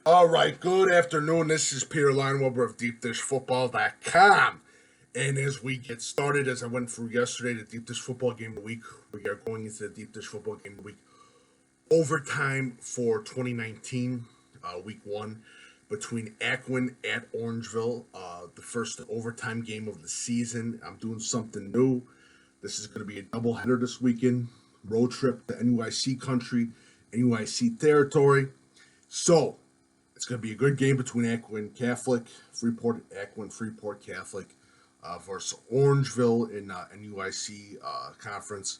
All right, good afternoon. This is Peter Lineweber of DeepDishFootball.com. And as we get started, as I went through yesterday, the Deep Dish Football Game of the Week, we are going into the Deep Dish Football Game of the Week overtime for 2019, Week 1, between Aquin at Orangeville, the first overtime game of the season. I'm doing something new. This is going to be a doubleheader this weekend, road trip to NUIC country, NUIC territory. So, it's going to be a good game between Aquin Freeport Catholic versus Orangeville in NUIC Conference.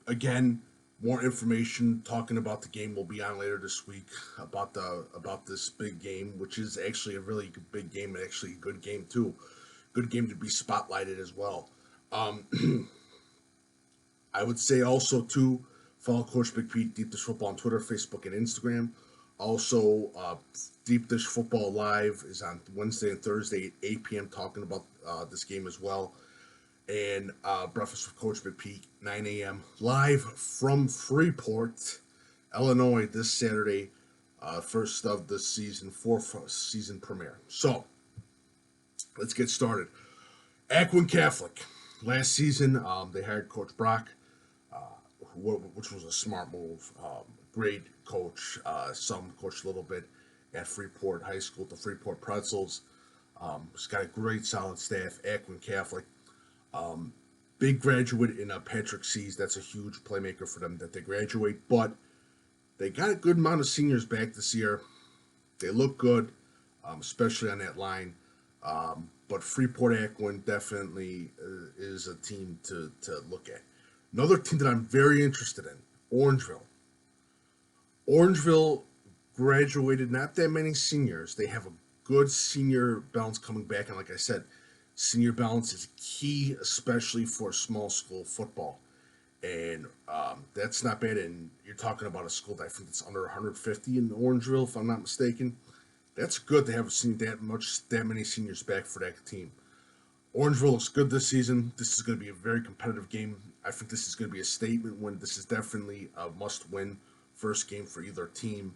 Again, more information talking about the game will be on later this week about this big game, which is actually a really big game and actually a good game too. Good game to be spotlighted as well. I would say also too, follow Coach Big Pete, Deep Dish Football on Twitter, Facebook, and Instagram. Also, Deep Dish Football Live is on Wednesday and Thursday at 8 p.m. talking about this game as well. And Breakfast with Coach Big Pete, 9 a.m. live from Freeport, Illinois this Saturday, first of the season, fourth season premiere. So, let's get started. Aquin Catholic. Last season, they hired Coach Brock, which was a smart move. Great coach. Some coached a little bit at Freeport High School, the Freeport Pretzels. He's got a great, solid staff. Aquin Catholic. Big graduate in Patrick Seas. That's a huge playmaker for them that they graduate. But they got a good amount of seniors back this year. They look good, especially on that line. But Freeport Aquin definitely is a team to look at. Another team that I'm very interested in, Orangeville. Orangeville graduated not that many seniors. They have a good senior balance coming back. And like I said, senior balance is key, especially for small school football. And that's not bad. And you're talking about a school that I think it's under 150 in Orangeville, if I'm not mistaken. That's good to have seen that many seniors back for that team. Orangeville looks good this season. This is going to be a very competitive game. I think this is going to be a statement win. This is definitely a must-win first game for either team,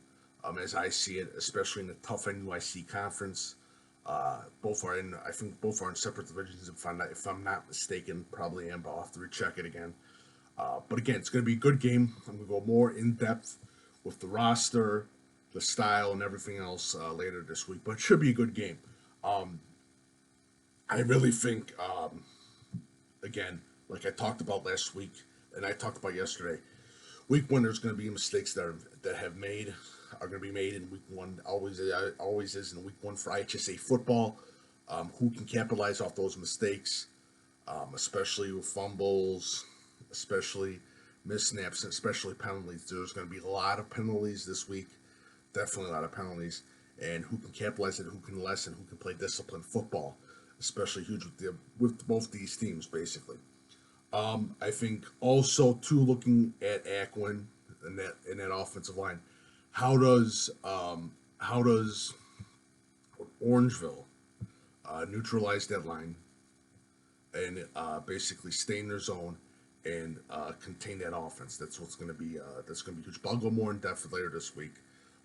as I see it, especially in the tough NUIC conference. Both are in separate divisions. If I'm not mistaken, probably am, but I'll have to recheck it again. But again, it's going to be a good game. I'm going to go more in depth with the roster, the style, and everything else later this week. But it should be a good game. I really think, again, like I talked about last week, and I talked about yesterday, week one there's going to be mistakes that are going to be made in week one. Always is in week one for IHSA football. Who can capitalize off those mistakes, especially with fumbles, especially missed snaps, and especially penalties. There's going to be a lot of penalties this week. Definitely a lot of penalties. And who can capitalize it, who can lessen, who can play disciplined football, especially huge with both these teams, basically. I think also too, looking at Aquin and that offensive line, how does Orangeville neutralize that line and basically stay in their zone and contain that offense? That's what's going to be huge. But I'll go more in depth later this week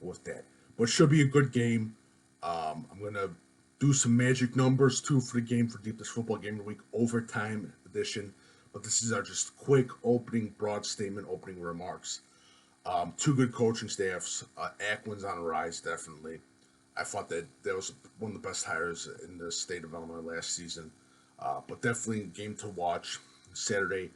with that. But it should be a good game. I'm going to do some magic numbers too for the game, for Deep Dish Football Game of the Week overtime edition. But this is our just quick opening remarks. Two good coaching staffs. Aquin's on a rise, definitely. I thought that was one of the best hires in the state of Illinois last season. But definitely a game to watch Saturday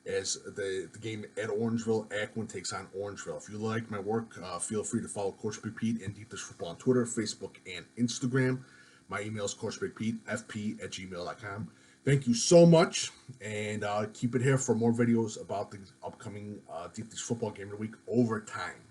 as the game at Orangeville. Aquin takes on Orangeville. If you like my work, feel free to follow Coach Big Pete and Deep Dish Football on Twitter, Facebook, and Instagram. My email is coachbigpete@fp@gmail.com. Thank you so much, and keep it here for more videos about the upcoming Deep Dish Football Game of the Week overtime.